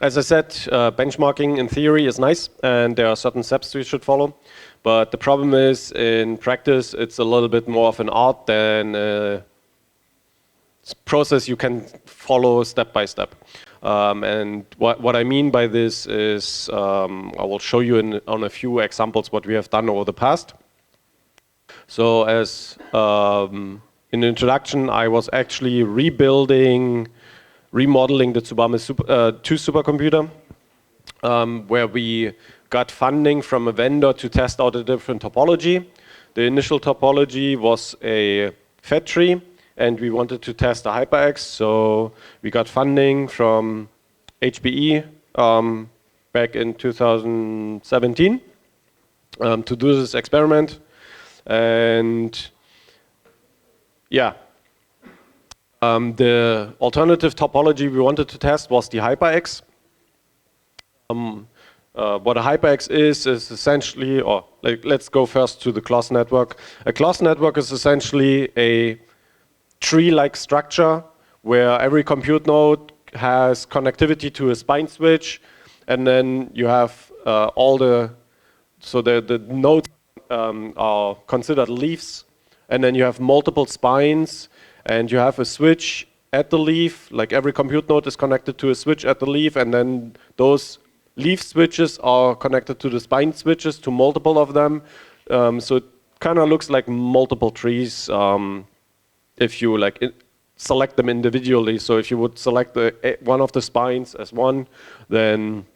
as I said, benchmarking in theory is nice, and there are certain steps we should follow. But the problem is, in practice, it's a little bit more of an art than a process you can follow step by step. And what I mean by this is, I will show you on a few examples what we have done over the past. So as in the introduction, I was actually remodeling the Tsubame 2 supercomputer, where we got funding from a vendor to test out a different topology. The initial topology was a fat tree, and we wanted to test a HyperX, so we got funding from HPE back in 2017 to do this experiment. And yeah, the alternative topology we wanted to test was the HyperX. What a HyperX is essentially, or let's go first to the class network. A class network is essentially a tree-like structure where every compute node has connectivity to a spine switch, and then you have the nodes are considered leaves, and then you have multiple spines, and you have a switch at the leaf, like every compute node is connected to a switch at the leaf, and then those leaf switches are connected to the spine switches, to multiple of them. So it kind of looks like multiple trees if you select them individually. So if you would select one of the spines as one, then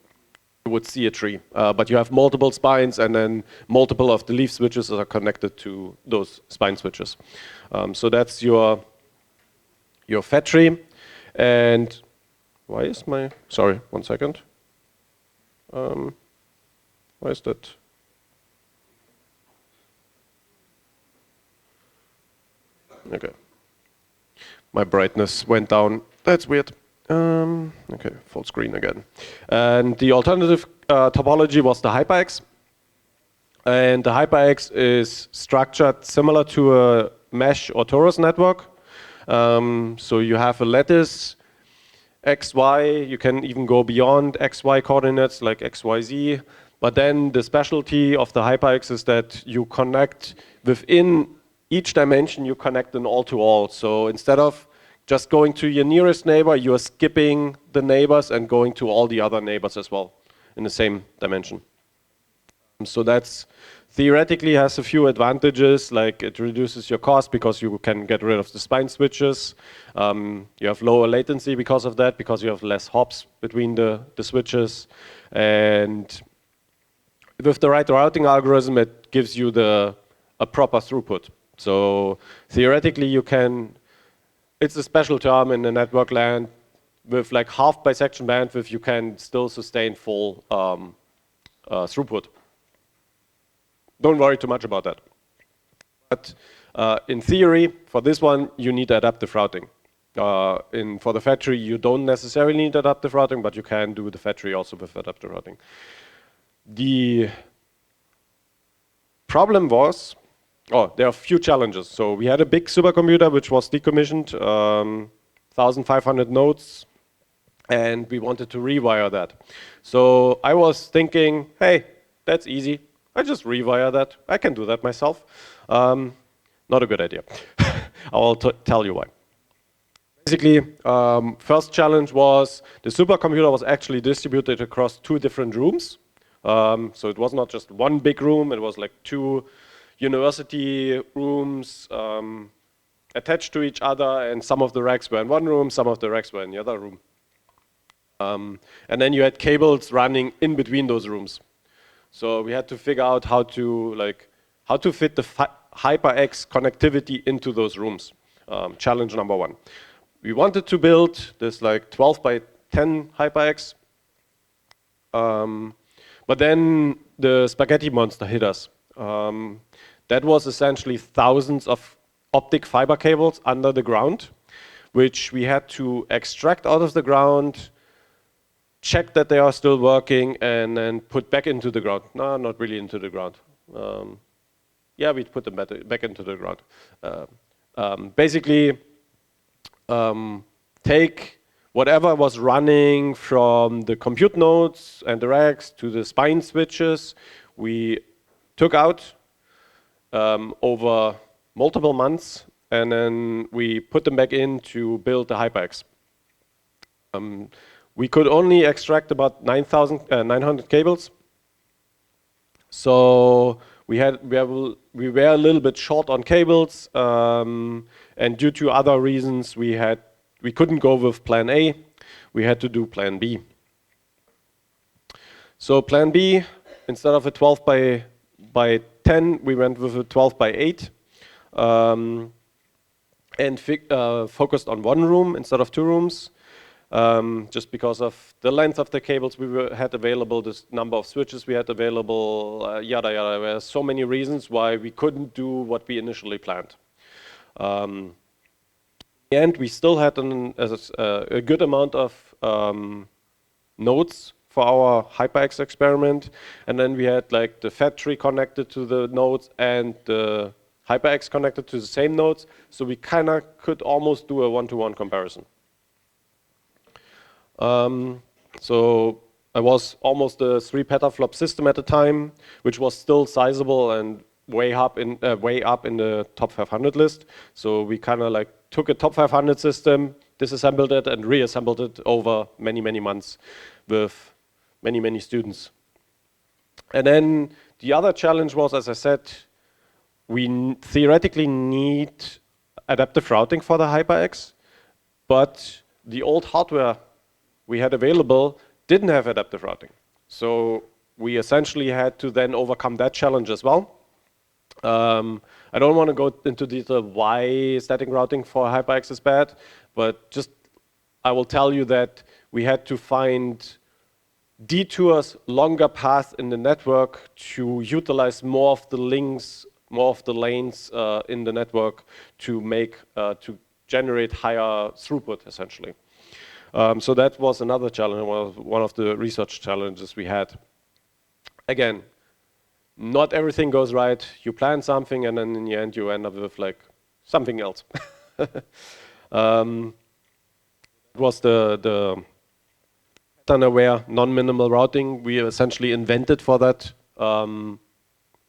you would see a tree. But you have multiple spines, and then multiple of the leaf switches are connected to those spine switches. So that's your fat tree. And why is sorry, 1 second. Why is that? Okay. My brightness went down. That's weird. Okay, full screen again. And the alternative topology was the HyperX. And the HyperX is structured similar to a mesh or torus network. So you have a lattice XY, you can even go beyond XY coordinates like XYZ. But then the specialty of the HyperX is that you connect within each dimension, you connect an all-to-all. So instead of just going to your nearest neighbor, you are skipping the neighbors and going to all the other neighbors as well in the same dimension. So that's theoretically has a few advantages, like it reduces your cost because you can get rid of the spine switches. You have lower latency because of that, because you have less hops between the switches. And with the right routing algorithm, it gives you a proper throughput. So theoretically, you can, it's a special term in the network land, with like half bisection bandwidth, you can still sustain full throughput. Don't worry too much about that. But in theory, for this one, you need adaptive routing. For the fat tree, you don't necessarily need adaptive routing, but you can do the fat tree also with adaptive routing. The problem was, there are a few challenges. So we had a big supercomputer which was decommissioned, 1,500 nodes, and we wanted to rewire that. So I was thinking, hey, that's easy. I just rewire that. I can do that myself. Not a good idea. I will tell you why. Basically, first challenge was the supercomputer was actually distributed across 2 different rooms. So it was not just one big room, it was like 2 university rooms attached to each other, and some of the racks were in one room, some of the racks were in the other room. And then you had cables running in between those rooms. So we had to figure out how to fit the HyperX connectivity into those rooms. Challenge number 1. We wanted to build this like 12 by 10 HyperX, but then the spaghetti monster hit us. That was essentially thousands of optic fiber cables under the ground, which we had to extract out of the ground, check that they are still working, and then put back into the ground. No, not really into the ground. Yeah, we'd put them back into the ground. Basically, take whatever was running from the compute nodes and the racks to the spine switches, we took out over multiple months, and then we put them back in to build the HyperX. We could only extract about 900 cables, so we were a little bit short on cables, and due to other reasons, we couldn't go with plan A. We had to do plan B. So plan B, instead of a 12 by 10, we went with a 12 by 8, and focused on one room instead of two rooms, just because of the length of the cables had available, the number of switches we had available, yada yada. There were so many reasons why we couldn't do what we initially planned. And we still had a good amount of nodes for our HyperX experiment, and then we had like the fat tree connected to the nodes and the HyperX connected to the same nodes, so we kind of could almost do a one-to-one comparison. So I was almost a 3 petaflop system at the time, which was still sizable and way up in the top 500 list. So we kind of like took a top 500 system, disassembled it, and reassembled it over many, many months with many, many students. And then the other challenge was, as I said, we theoretically need adaptive routing for the HyperX, but the old hardware we had available didn't have adaptive routing. So we essentially had to then overcome that challenge as well. I don't want to go into detail why static routing for HyperX is bad, but just I will tell you that we had to find detours, longer paths in the network to utilize more of the links, more of the lanes in the network to generate higher throughput, essentially. So that was another challenge, one of the research challenges we had. Again, not everything goes right. You plan something, and then in the end, you end up with like something else. It was the pattern-aware non-minimal routing we essentially invented for that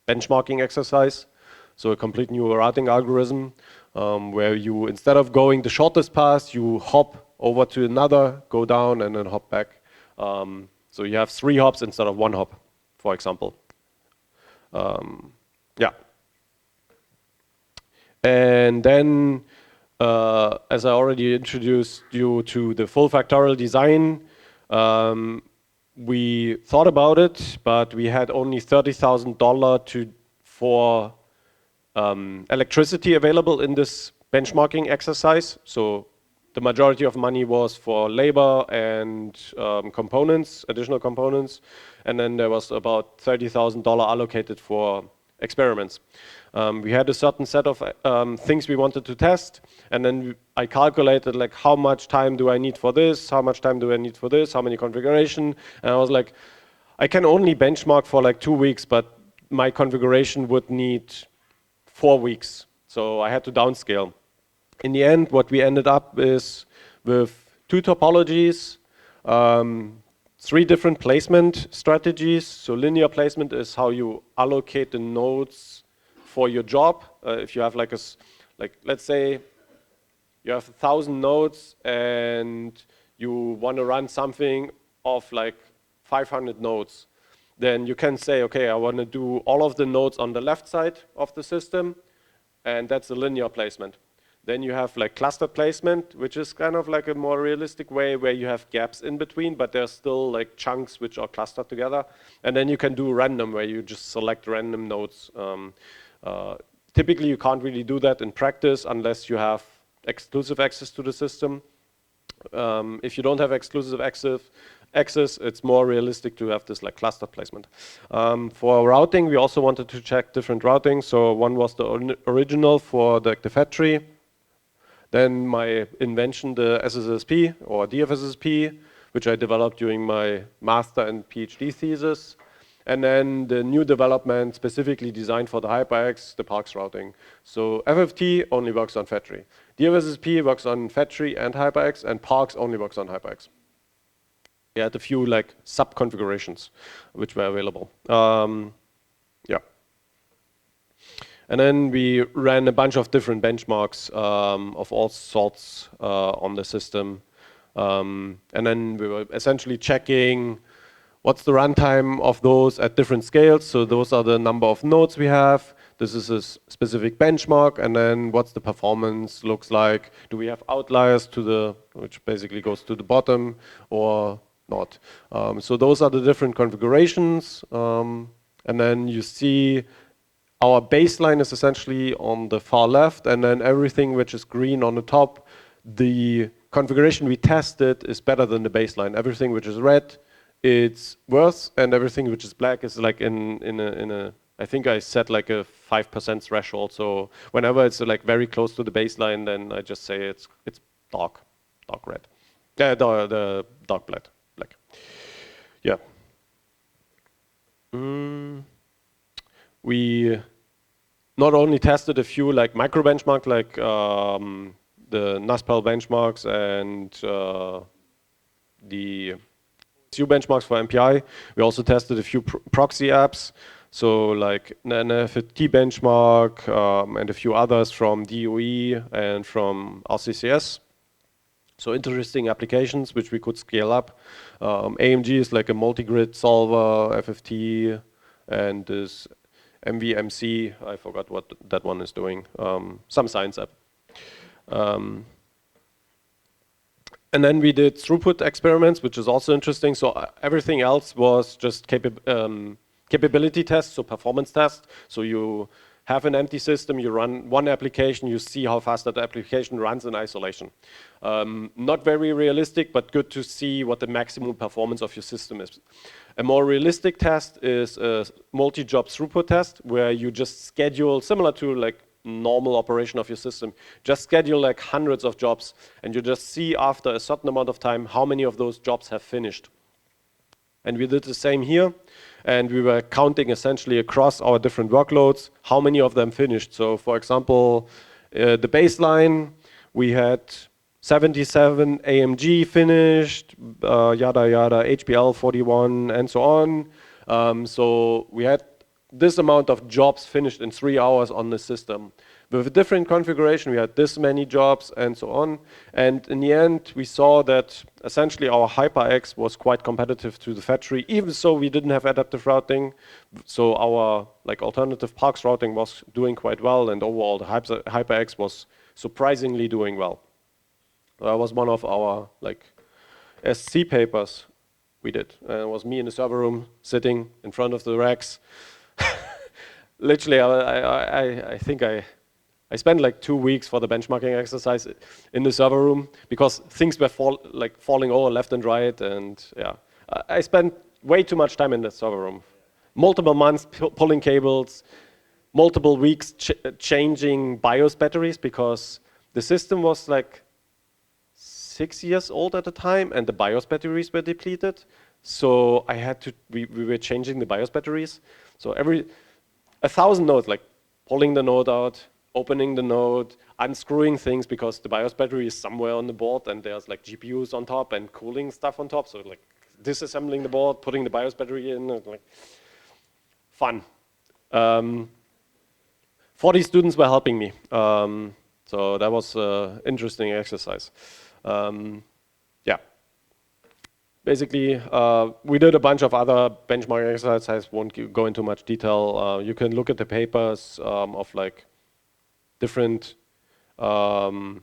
benchmarking exercise. So a complete new routing algorithm where you, instead of going the shortest path, you hop over to another, go down, and then hop back. So you have 3 hops instead of 1 hop, for example. Yeah. And then, as I already introduced you to the full factorial design, we thought about it, but we had only $30,000 for electricity available in this benchmarking exercise. So the majority of money was for labor and components, additional components, and then there was about $30,000 allocated for experiments. We had a certain set of things we wanted to test, and then I calculated like how much time do I need for this, how much time do I need for this, how many configuration, and I was like, I can only benchmark for like 2 weeks, but my configuration would need 4 weeks, so I had to downscale. In the end, what we ended up is with 2 topologies, 3 different placement strategies. So linear placement is how you allocate the nodes for your job. If you have like let's say you have 1,000 nodes and you want to run something of like 500 nodes, then you can say, okay, I want to do all of the nodes on the left side of the system, and that's a linear placement. Then you have like clustered placement, which is kind of like a more realistic way where you have gaps in between, but there's still like chunks which are clustered together. And then you can do random, where you just select random nodes. Typically, you can't really do that in practice unless you have exclusive access to the system. If you don't have exclusive access, it's more realistic to have this like cluster placement. For routing, we also wanted to check different routing. So one was the original for the fat tree. Then my invention, the SSSP or DFSSP, which I developed during my master and PhD thesis. And then the new development specifically designed for the HyperX, the Parks routing. So FFT only works on fat tree. DFSSP works on fat tree and HyperX, and Parks only works on HyperX. We had a few like sub configurations which were available. Yeah. And then we ran a bunch of different benchmarks of all sorts on the system. And then we were essentially checking what's the runtime of those at different scales. So those are the number of nodes we have. This is a specific benchmark. And then what's the performance looks like? Do we have outliers to the, which basically goes to the bottom or not? So those are the different configurations. And then you see our baseline is essentially on the far left, and then everything which is green on the top, the configuration we tested is better than the baseline. Everything which is red, it's worse, and everything which is black is like in a I think I set like a 5% threshold. So whenever it's like very close to the baseline, then I just say it's dark red, the dark black. Yeah. We not only tested a few like micro benchmarks, like the NASPEL benchmarks and the SU benchmarks for MPI. We also tested a few proxy apps, so like an FFT benchmark and a few others from DOE and from R-CCS. So interesting applications which we could scale up. AMG is like a multi-grid solver, FFT, and this MVMC, I forgot what that one is doing, some science app. And then we did throughput experiments, which is also interesting. So everything else was just capability tests, so performance tests. So you have an empty system, you run one application, you see how fast that application runs in isolation. Not very realistic, but good to see what the maximum performance of your system is. A more realistic test is a multi-job throughput test, where you just schedule, similar to like normal operation of your system, just schedule like hundreds of jobs, and you just see after a certain amount of time how many of those jobs have finished. And we did the same here, and we were counting essentially across our different workloads how many of them finished. So for example, the baseline, we had 77 AMG finished, yada yada, HPL 41, and so on. So we had this amount of jobs finished in 3 hours on the system. With a different configuration, we had this many jobs and so on. And in the end, we saw that essentially our HyperX was quite competitive to the fat tree, even so we didn't have adaptive routing. So our like alternative Parks routing was doing quite well, and overall the HyperX was surprisingly doing well. That was one of our like SC papers we did. It was me in the server room sitting in front of the racks. Literally, I think I spent like 2 weeks for the benchmarking exercise in the server room because things were falling over left and right, and yeah, I spent way too much time in the server room. Multiple months pulling cables, multiple weeks changing BIOS batteries because the system was like 6 years old at the time, and the BIOS batteries were depleted. So I had to. We were changing the BIOS batteries. So every 1,000 nodes, like pulling the node out, opening the node, unscrewing things because the BIOS battery is somewhere on the board, and there's like GPUs on top and cooling stuff on top. So like disassembling the board, putting the BIOS battery in, like fun. 40 students were helping me. So that was an interesting exercise. Yeah. Basically, we did a bunch of other benchmarking exercises. I won't go into much detail. You can look at the papers of like different, like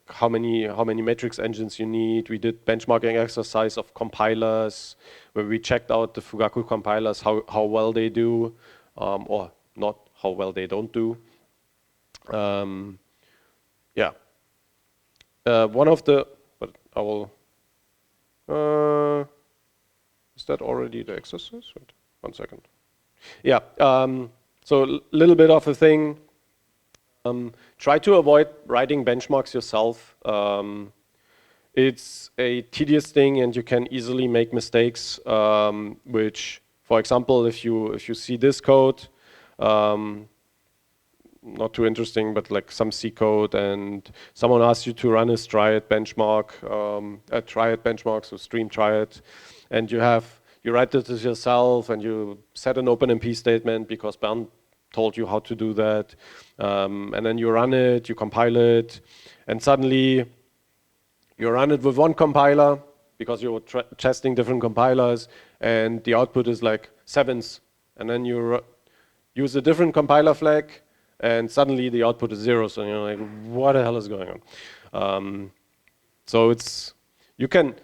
how many matrix engines you need. We did benchmarking exercise of compilers where we checked out the Fugaku compilers, how well they do, or not how well they don't do. Yeah. One of the, but I will. Is that already the exercise? Wait, 1 second. Yeah. So a little bit of a thing. Try to avoid writing benchmarks yourself. it's a tedious thing, and you can easily make mistakes. Which, for example, if you see this code, not too interesting, but like some C code, and someone asks you to run a triad benchmark, so stream triad, and you write it yourself, and you set an OpenMP statement because Bernd told you how to do that, and then you run it, you compile it, and suddenly you run it with one compiler because you're testing different compilers, and the output is like sevens, and then you use a different compiler flag, and suddenly the output is zero. So you're like, what the hell is going on? So you can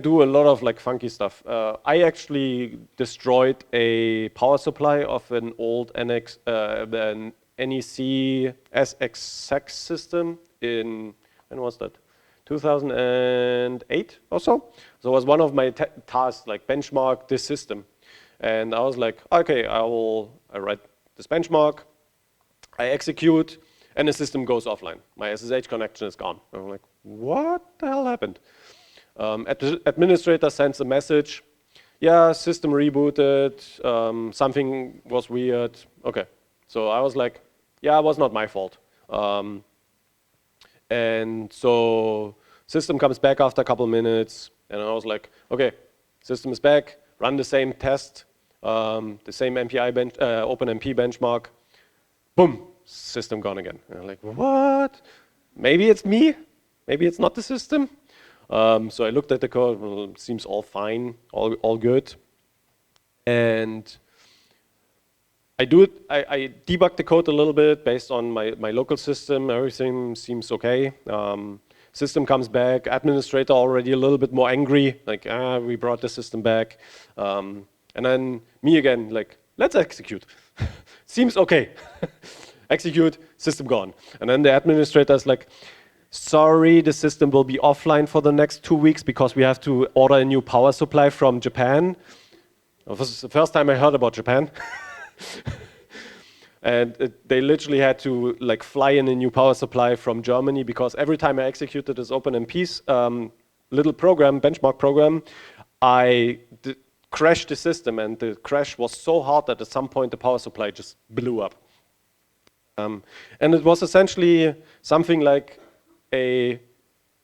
do a lot of like funky stuff. I actually destroyed a power supply of an old an NEC SXX system in, when was that? 2008 or so. So it was one of my tasks, like benchmark this system. And I was like, okay, I write this benchmark, I execute, and the system goes offline. My SSH connection is gone. I'm like, what the hell happened? Administrator sends a message, yeah, system rebooted, something was weird. Okay, so I was like, yeah, it was not my fault. And so system comes back after a couple minutes, and I was like, okay, system is back, run the same test, the same OpenMP benchmark, boom, system gone again. And I'm like, what? Maybe it's me, maybe it's not the system. So I looked at the code, well, it seems all fine, all good. And I debug the code a little bit based on my local system. Everything seems okay. System comes back. Administrator already a little bit more angry. Like, we brought the system back. And then me again, like, let's execute. Seems okay. Execute, system gone. And then the administrator is like, sorry, the system will be offline for the next 2 weeks because we have to order a new power supply from Japan. This is the first time I heard about Japan. And they literally had to like fly in a new power supply from Germany because every time I executed this OpenMP's little program, benchmark program, I crashed the system, and the crash was so hard that at some point the power supply just blew up. And it was essentially something like a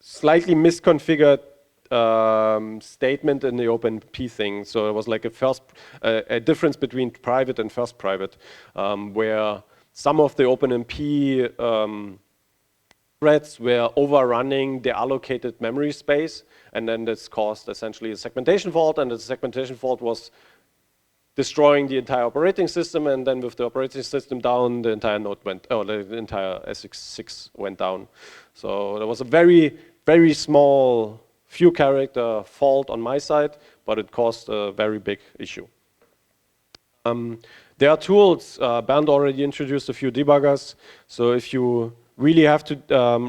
slightly misconfigured statement in the OpenMP thing. So it was like a difference between private and first private, where some of the OpenMP threads were overrunning the allocated memory space, and then this caused essentially a segmentation fault, and the segmentation fault was destroying the entire operating system, and then with the operating system down, the entire node the entire SX6 went down. So there was a very, very small few character fault on my side, but it caused a very big issue. There are tools. Bernd already introduced a few debuggers. So if you really have to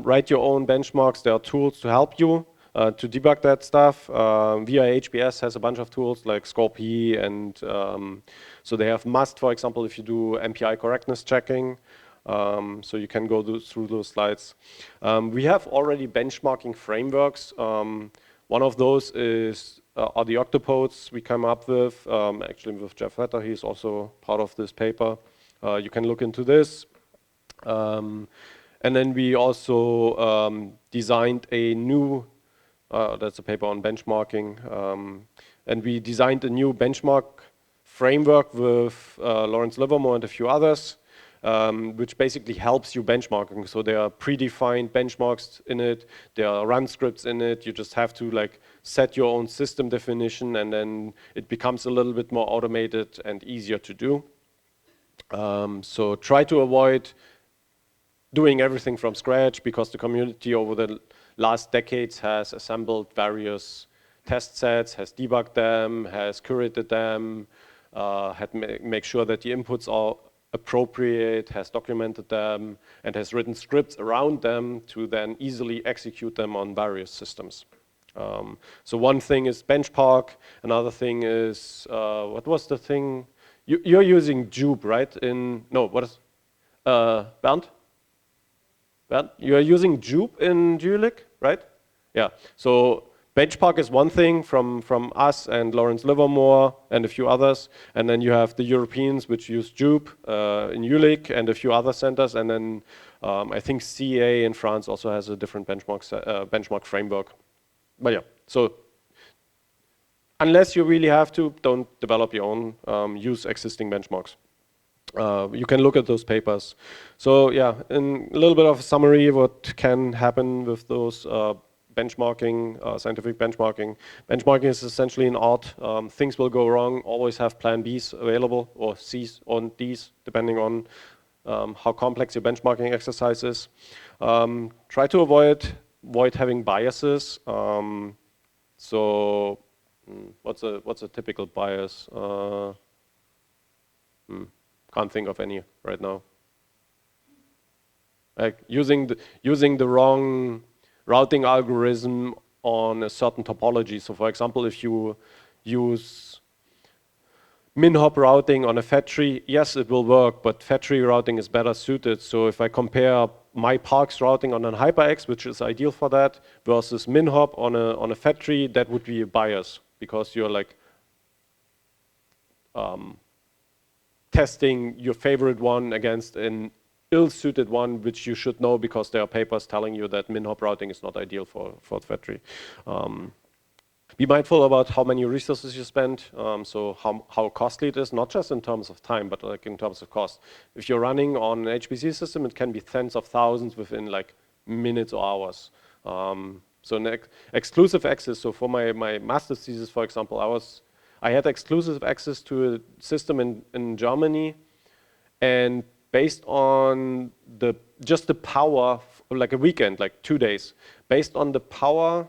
write your own benchmarks, there are tools to help you to debug that stuff. VIA HPS has a bunch of tools like Scorpy, and so they have Must, for example, if you do MPI correctness checking. So you can go through those slides. We have already benchmarking frameworks. One of those are the octopodes we come up with, actually with Jeff Vetter. He's also part of this paper. You can look into this. And then we also designed a new, that's a paper on benchmarking, and we designed a new benchmark framework with Lawrence Livermore and a few others, which basically helps you benchmarking. So there are predefined benchmarks in it, there are run scripts in it. You just have to like set your own system definition, and then it becomes a little bit more automated and easier to do. So try to avoid doing everything from scratch, because the community over the last decades has assembled various test sets, has debugged them, has curated them, make sure that the inputs are appropriate, has documented them, and has written scripts around them to then easily execute them on various systems. So one thing is Benchpark, another thing is, what was the thing? You're using Jupe, right? What is, Bernd? Bernd, you are using Jupe in Jülich, right? Yeah, so benchmark is one thing from us and Lawrence Livermore and a few others, and then you have the Europeans which use Jupe in Jülich and a few other centers, and then I think CA in France also has a different benchmark framework. But yeah, so unless you really have to, don't develop your own, use existing benchmarks. You can look at those papers. So yeah, in a little bit of a summary, what can happen with those benchmarking, scientific benchmarking. Benchmarking is essentially an art. Things will go wrong. Always have plan Bs available, or Cs or Ds, depending on how complex your benchmarking exercise is. Try to avoid having biases. So what's a typical bias? Can't think of any right now. Like using the wrong routing algorithm on a certain topology. So for example, if you use min-hop routing on a fat tree, yes, it will work, but fat tree routing is better suited. So if I compare my parks routing on an HyperX, which is ideal for that, versus min-hop on a fat tree, that would be a bias, because you're like testing your favorite one against an ill-suited one, which you should know because there are papers telling you that min-hop routing is not ideal for fat tree. Be mindful about how many resources you spend, so how costly it is, not just in terms of time, but like in terms of cost. If you're running on an HPC system, it can be tens of thousands within like minutes or hours. So exclusive access, so for my master's thesis, for example, I had exclusive access to a system in Germany, and based on just the power, like a weekend, like 2 days, based on the power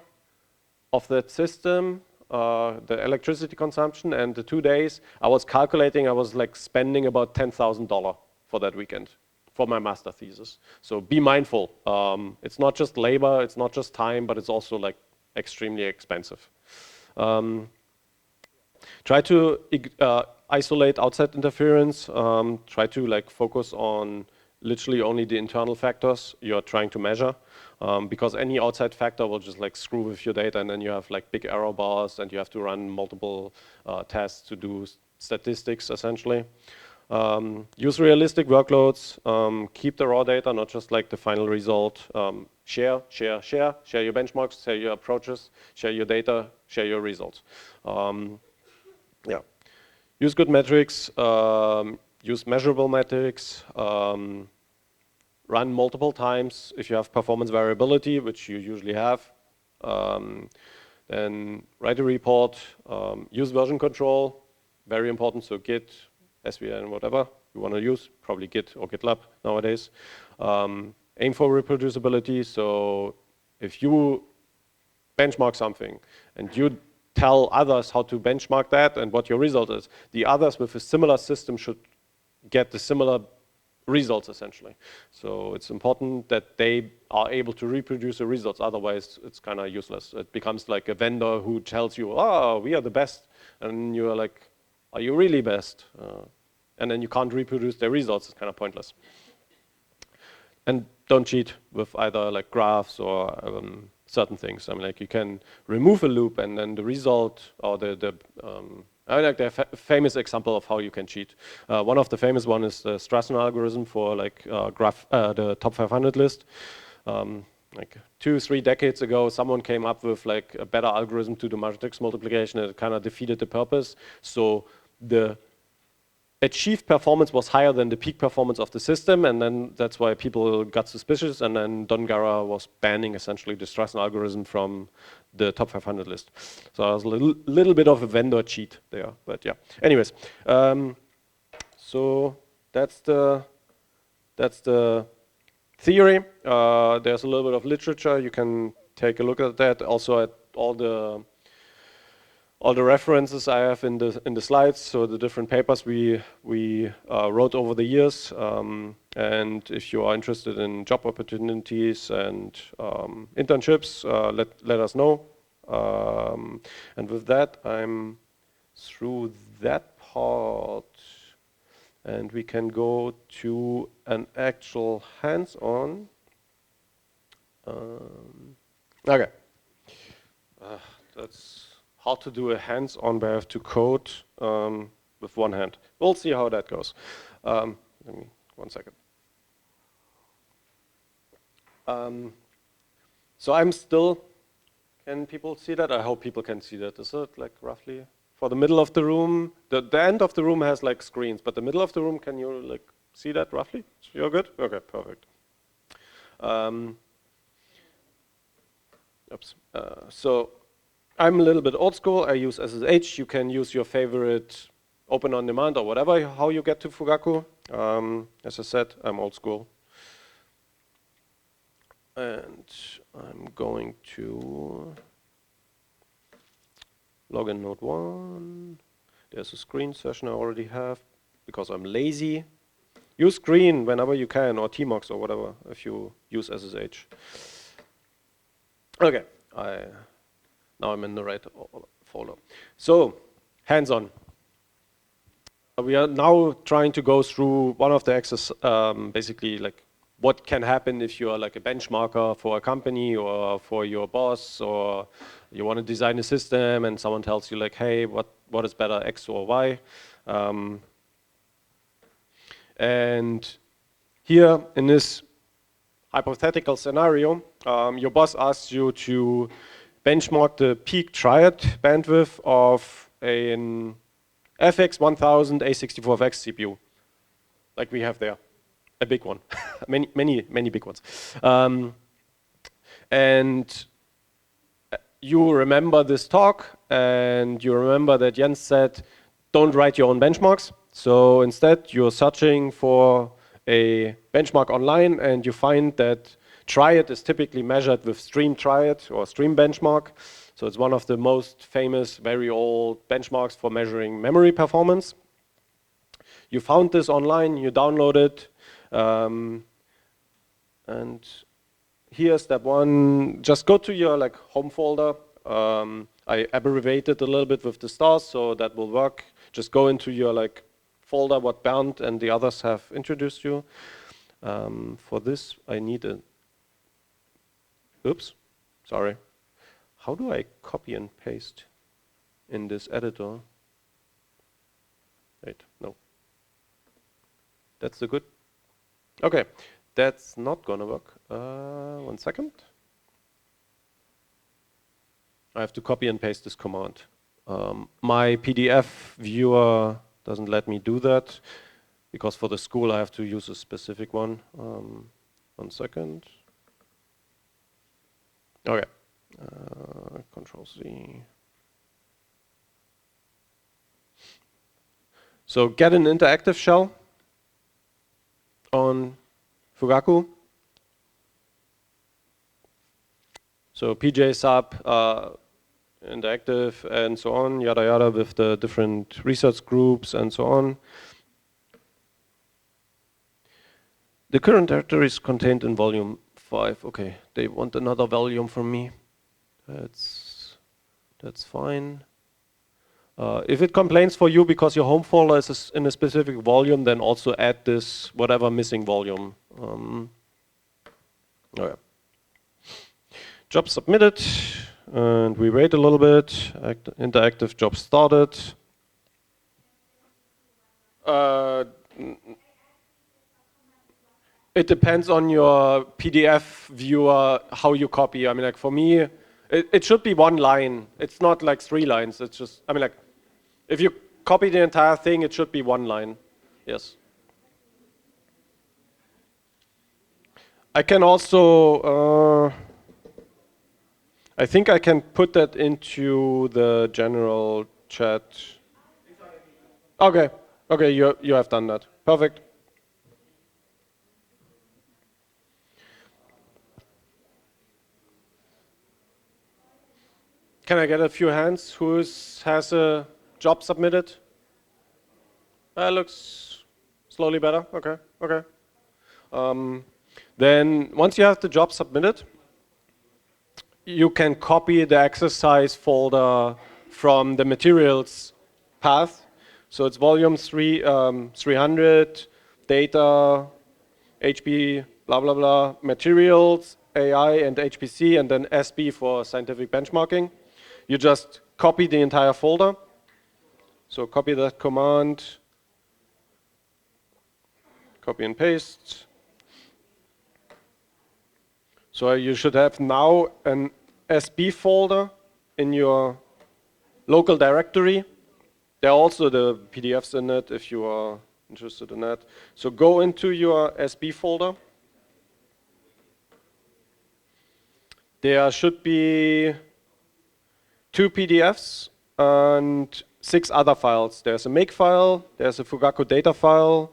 of that system, the electricity consumption, and the 2 days, I was calculating, I was like spending about $10,000 for that weekend for my master thesis. So be mindful. It's not just labor, it's not just time, but it's also like extremely expensive. Try to isolate outside interference. Try to like focus on literally only the internal factors you're trying to measure, because any outside factor will just like screw with your data, and then you have like big error bars, and you have to run multiple tests to do statistics essentially. Use realistic workloads. Keep the raw data, not just like the final result. Share your benchmarks, share your approaches, share your data, share your results. Yeah, use good metrics, use measurable metrics, run multiple times if you have performance variability, which you usually have. Then write a report, use version control, very important, so Git, SVN, whatever you want to use, probably Git or GitLab nowadays. Aim for reproducibility, so if you benchmark something and you tell others how to benchmark that and what your result is, the others with a similar system should get the similar results essentially. So it's important that they are able to reproduce the results, otherwise it's kind of useless. It becomes like a vendor who tells you, oh, we are the best, and you're like, are you really best? And then you can't reproduce their results, it's kind of pointless. And don't cheat with either like graphs or certain things. I mean, like you can remove a loop and then the result, or I like the famous example of how you can cheat. One of the famous one is the Strassen algorithm for like the top 500 list. Like 2-3 decades ago, someone came up with like a better algorithm to do matrix multiplication, and it kind of defeated the purpose. So the achieved performance was higher than the peak performance of the system, and then that's why people got suspicious, and then Don Gara was banning essentially the Strassen algorithm from the top 500 list. So it was a little bit of a vendor cheat there, but yeah. Anyways, so that's the theory. There's a little bit of literature. You can take a look at that. Also at all the references I have in the slides, so the different papers we wrote over the years, and if you are interested in job opportunities and internships, let us know. And with that, I'm through that part, and we can go to an actual hands-on. Okay. That's hard to do a hands-on where I have to code with one hand. We'll see how that goes. Let me, 1 second. So I'm still, can people see that? I hope people can see that. Is it like roughly for the middle of the room? The end of the room has like screens, but the middle of the room, can you like see that roughly? You're good? Okay, perfect. Oops. So I'm a little bit old school. I use SSH. You can use your favorite open on demand or whatever, how you get to Fugaku. As I said, I'm old school. And I'm going to log in node 1. There's a screen session I already have because I'm lazy. Use screen whenever you can, or tmux or whatever, if you use SSH. Okay, now I'm in the right folder. So, hands-on. We are now trying to go through one of the axes, basically like what can happen if you are like a benchmarker for a company or for your boss, or you want to design a system and someone tells you like, hey, what is better, X or Y? And here in this hypothetical scenario, your boss asks you to benchmark the peak triad bandwidth of an FX 1000 A64FX CPU, like we have there, a big one, many big ones. And you remember this talk, and you remember that Jens said, don't write your own benchmarks. So instead, you're searching for a benchmark online, and you find that triad is typically measured with stream triad or stream benchmark. So it's one of the most famous, very old benchmarks for measuring memory performance. You found this online, you download it, and here, step 1, just go to your like home folder. I abbreviated a little bit with the stars, so that will work. Just go into your like folder what Bernd and the others have introduced you. For this, I need a, oops, sorry. How do I copy and paste in this editor? Wait, no. That's the good. Okay, that's not gonna work. 1 second. I have to copy and paste this command. My PDF viewer doesn't let me do that because for the school I have to use a specific one. 1 second. Okay. Control C. So get an interactive shell on Fugaku. So PJ sub, interactive, and so on, yada yada, with the different research groups and so on. The current directory is contained in volume 5. Okay, they want another volume from me. That's fine. If it complains for you because your home folder is in a specific volume, then also add this whatever missing volume. Okay. Job submitted, and we wait a little bit. Interactive job started. It depends on your PDF viewer how you copy. I mean, like for me, it should be 1 line. It's not like 3 lines. It's just, I mean, like if you copy the entire thing, it should be 1 line. Yes. I can also, I think I can put that into the general chat. Okay, okay, you have done that. Perfect. Can I get a few hands? Who has a job submitted? Looks slowly better. Okay, okay. Then once you have the job submitted, you can copy the exercise folder from the materials path. So it's volume 300, data, HP, blah, blah, blah, materials, AI and HPC, and then SB for scientific benchmarking. you just copy the entire folder. So copy that command, copy and paste. So you should have now an SB folder in your local directory. There are also the PDFs in it if you are interested in that. So go into your SB folder. There should be 2 PDFs and 6 other files. There's a make file, there's a Fugaku data file,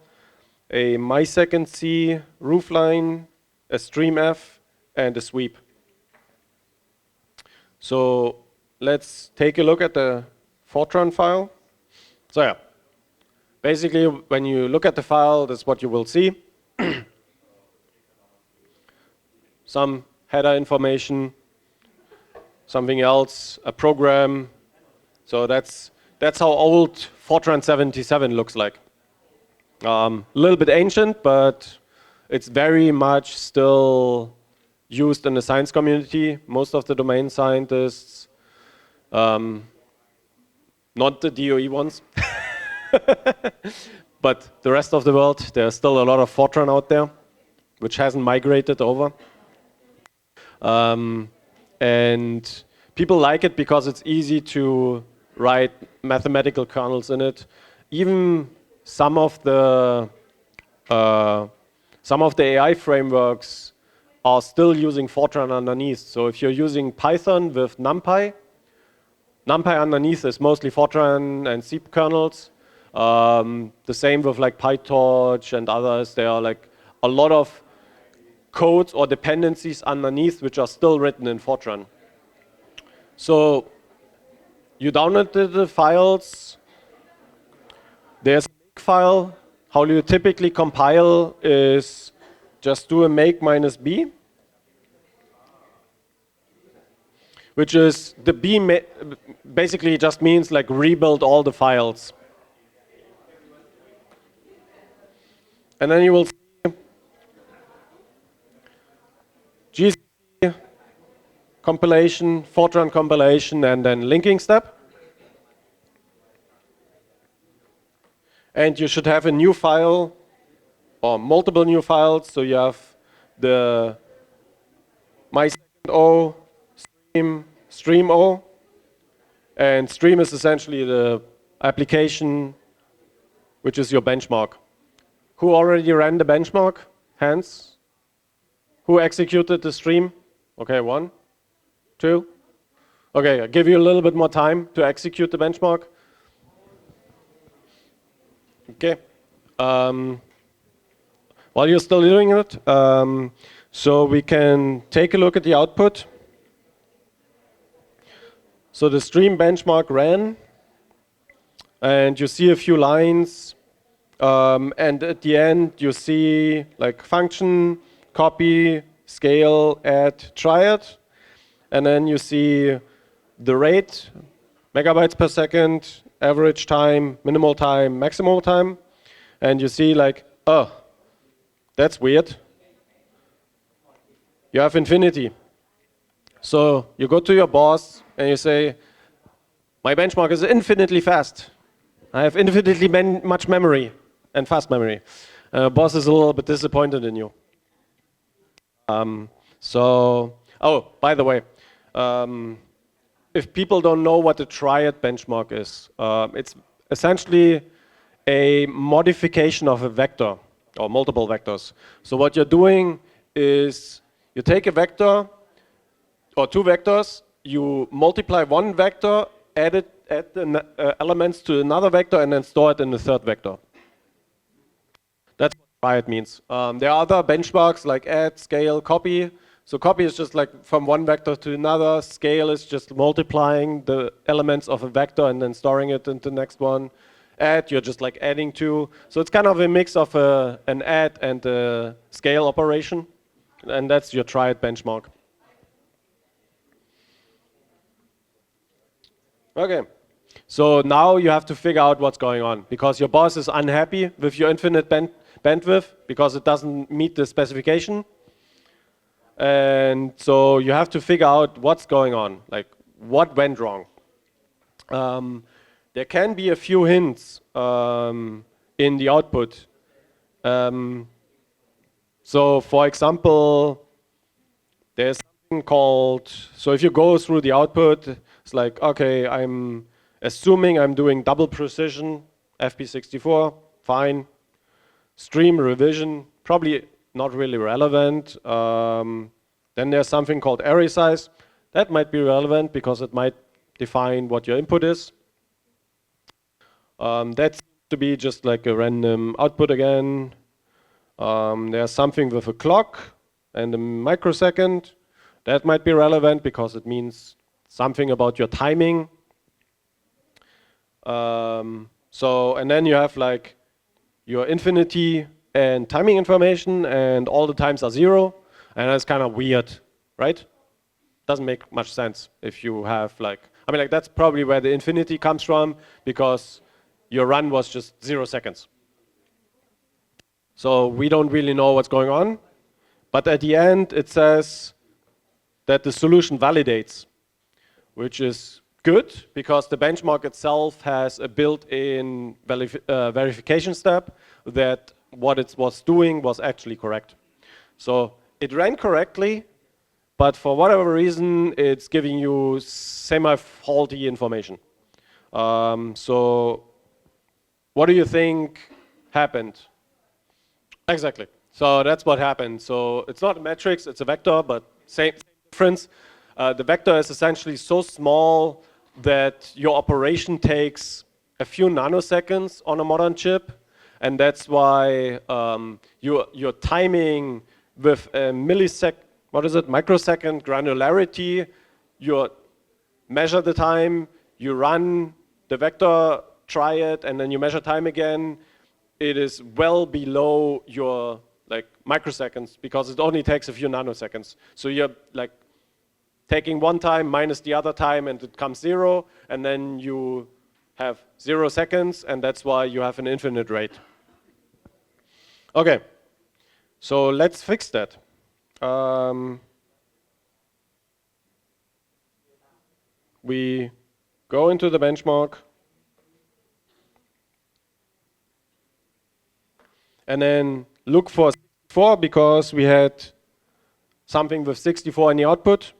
a MySecondC roofline, a streamf, and a sweep. So let's take a look at the Fortran file. So yeah, basically when you look at the file, that's what you will see. Some header information, something else, a program. So that's how old Fortran 77 looks like. A little bit ancient, but it's very much still used in the science community. Most of the domain scientists, not the DOE ones, but the rest of the world, there's still a lot of Fortran out there, which hasn't migrated over. And people like it because it's easy to write mathematical kernels in it. Even some of the AI frameworks are still using Fortran underneath. So if you're using Python with NumPy underneath is mostly Fortran and C kernels. The same with like PyTorch and others. There are like a lot of codes or dependencies underneath which are still written in Fortran. So you downloaded the files. There's a make file. How you typically compile is just do a make minus b, which is the b basically just means like rebuild all the files. And then you will see GCC compilation, Fortran compilation, and then linking step. And you should have a new file or multiple new files. So you have the MySecondO, streamo, and stream is essentially the application which is your benchmark. Who already ran the benchmark? Hands? Who executed the stream? Okay, 1, 2. Okay, I'll give you a little bit more time to execute the benchmark. Okay. While you're still doing it, so we can take a look at the output. So the stream benchmark ran, and you see a few lines, and at the end you see like function, copy, scale, add, triad, and then you see the rate, megabytes per second, average time, minimal time, maximal time, and you see like, oh, that's weird. You have infinity. So you go to your boss and you say, my benchmark is infinitely fast. I have infinitely much memory and fast memory. Boss is a little bit disappointed in you. Oh, by the way, if people don't know what a triad benchmark is, it's essentially a modification of a vector or multiple vectors. So what you're doing is you take a vector or 2 vectors, you multiply one vector, add the elements to another vector, and then store it in the 3rd vector. That's what triad means. There are other benchmarks like add, scale, copy. So copy is just like from one vector to another. Scale is just multiplying the elements of a vector and then storing it into the next one. Add, you're just like adding 2. So it's kind of a mix of an add and a scale operation. And that's your triad benchmark. Okay. So now you have to figure out what's going on, because your boss is unhappy with your infinite bandwidth because it doesn't meet the specification. And so you have to figure out what's going on. Like, what went wrong. There can be a few hints in the output. So for example, there's something called, so if you go through the output, it's like, okay, I'm assuming I'm doing double precision, FP64, fine. Stream revision, probably not really relevant. Then there's something called array size. That might be relevant because it might define what your input is. That seems to be just like a random output again. There's something with a clock and a microsecond. That might be relevant because it means something about your timing. And then you have like your infinity and timing information, and all the times are 0, and that's kind of weird, right? Doesn't make much sense if you have like, I mean, like that's probably where the infinity comes from, because your run was just 0 seconds. So we don't really know what's going on, but at the end it says that the solution validates, which is good because the benchmark itself has a built-in verification step that what it was doing was actually correct. So it ran correctly, but for whatever reason, it's giving you semi-faulty information. So what do you think happened? Exactly. So that's what happened. So it's not a matrix, it's a vector, but same difference. The vector is essentially so small that your operation takes a few nanoseconds on a modern chip, and that's why your timing with a microsecond granularity, you measure the time, you run the vector, try it, and then you measure time again. It is well below your like microseconds because it only takes a few nanoseconds. So you're like taking one time minus the other time and it comes 0, and then you have 0 seconds, and that's why you have an infinite rate. Okay, so let's fix that. We go into the benchmark, and then look for 64 because we had something with 64 in the output.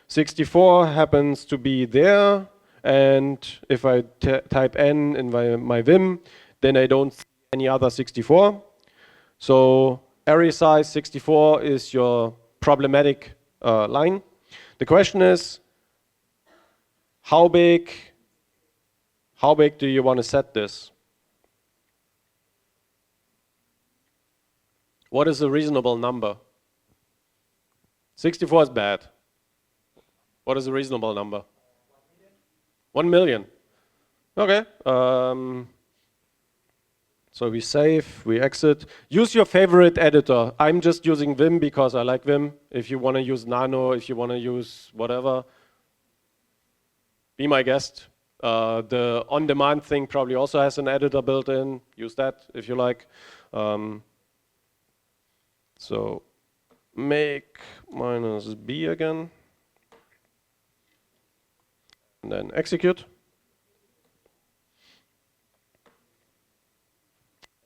64 happens to be there, and if I type n in my Vim, then I don't see any other 64. So array size 64 is your problematic line. The question is, how big do you want to set this? What is a reasonable number? 64 is bad. What is a reasonable number? 1 million. Okay. So we save, we exit. Use your favorite editor. I'm just using Vim because I like Vim. If you want to use Nano, if you want to use whatever, be my guest. The on-demand thing probably also has an editor built in. Use that if you like. So make -b again. And then execute.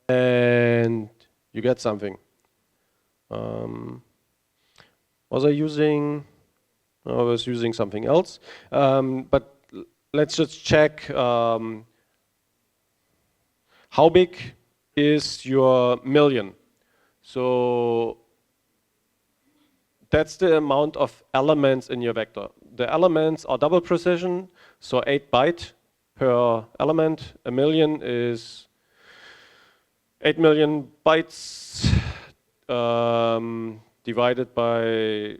And you get something. Was I using? I was using something else. But let's just check how big is your million. So that's the amount of elements in your vector. The elements are double precision, so 8 byte per element. A million is 8 million bytes divided by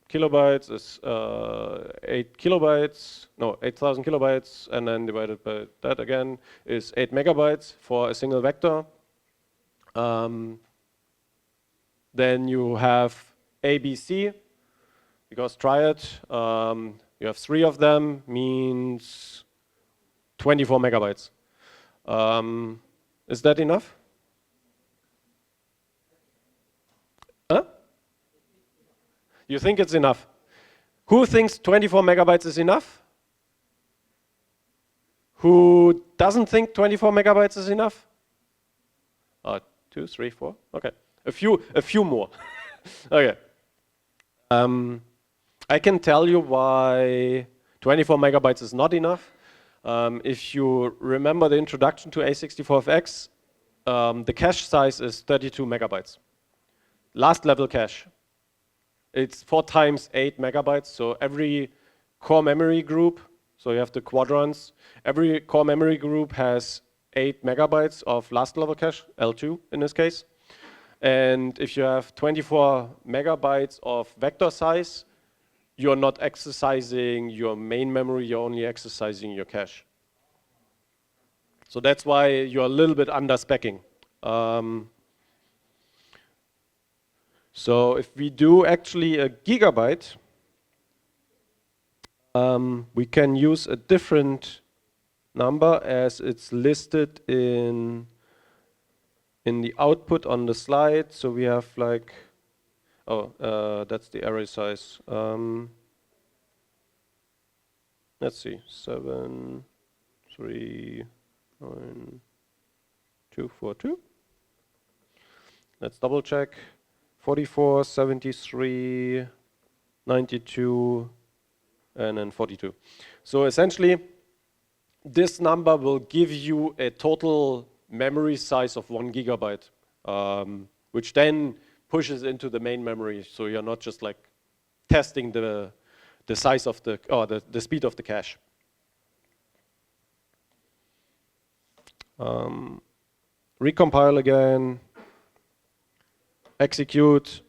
kilobytes is 8 kilobytes, no, 8,000 kilobytes, and then divided by that again is 8 megabytes for a single vector. Then you have A, B, C, because try it. You have 3 of them, means 24 megabytes. Is that enough? Huh? You think it's enough? Who thinks 24 megabytes is enough? Who doesn't think 24 megabytes is enough? 2, 3, 4. Okay, a few more. Okay. I can tell you why 24 megabytes is not enough. If you remember the introduction to A64FX, the cache size is 32 megabytes. Last level cache. It's 4 times 8 megabytes, so every core memory group, so you have the quadrants, every core memory group has 8 megabytes of last level cache, L2 in this case. And if you have 24 megabytes of vector size, you're not exercising your main memory, you're only exercising your cache. So that's why you're a little bit under specking. So if we do actually a gigabyte, we can use a different number as it's listed in the output on the slide. So we have like, that's the array size. Let's see, 7, 3, 9, 2, 4, 2. Let's double check. 44, 73, 92, and then 42. So essentially, this number will give you a total memory size of 1 gigabyte, which then pushes into the main memory. So you're not just like testing the size of the speed of the cache. Recompile again. Execute,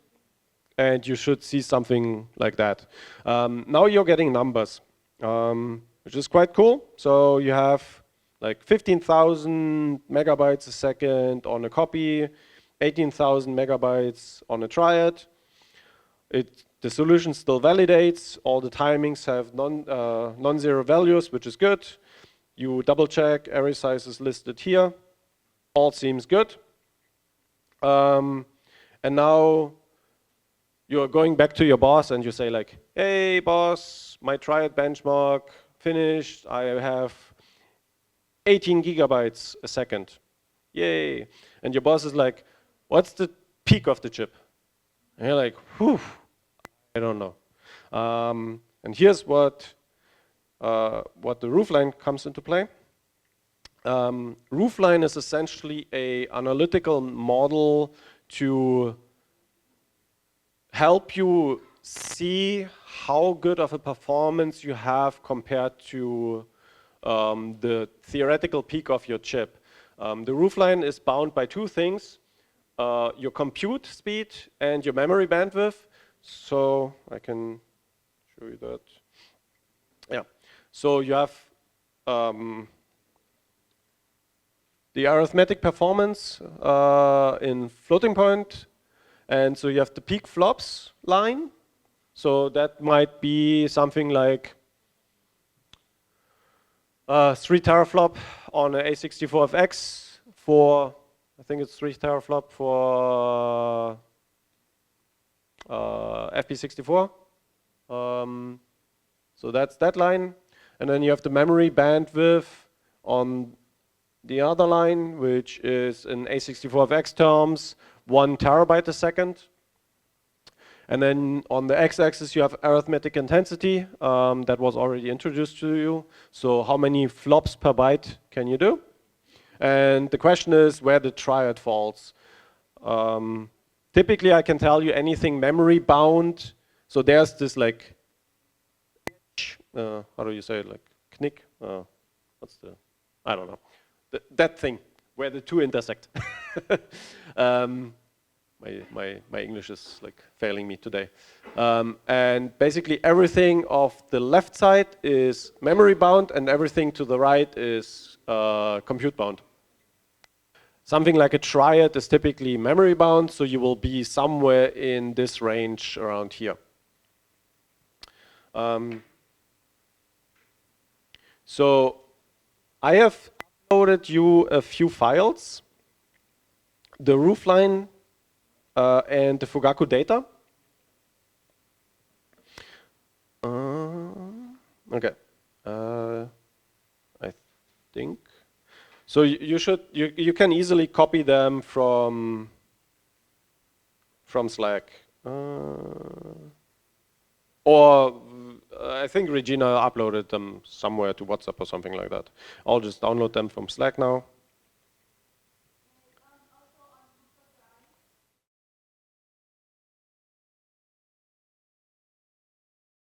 and you should see something like that. Now you're getting numbers, which is quite cool. So you have like 15,000 megabytes a second on a copy, 18,000 megabytes on a triad. The solution still validates. All the timings have non-zero values, which is good. You double check, array size is listed here. All seems good. And now you're going back to your boss and you say like, hey boss, my triad benchmark finished. I have 18 gigabytes a second. Yay. And your boss is like, what's the peak of the chip? And you're like, whew, I don't know. And here's what the roofline comes into play. Roofline is essentially an analytical model to help you see how good of a performance you have compared to the theoretical peak of your chip. The roofline is bound by 2 things, your compute speed and your memory bandwidth. So I can show you that. Yeah. So you have the arithmetic performance in floating point, and so you have the peak flops line. So that might be something like 3 teraflop on an A64FX for, I think it's 3 teraflop for FP64. So that's that line. And then you have the memory bandwidth on the other line, which is in A64FX terms, 1 terabyte a second. And then on the x-axis you have arithmetic intensity, that was already introduced to you. So how many flops per byte can you do? And the question is where the triad falls. Typically I can tell you anything memory bound. So there's this like, how do you say it, like knick? What's the, I don't know. That thing where the 2 intersect. My English is like failing me today. And basically everything of the left side is memory bound and everything to the right is compute bound. Something like a triad is typically memory bound, so you will be somewhere in this range around here. So I have uploaded you a few files, the roofline and the Fugaku data. Okay. I think. So you can easily copy them from Slack. Or I think Regina uploaded them somewhere to WhatsApp or something like that. I'll just download them from Slack now.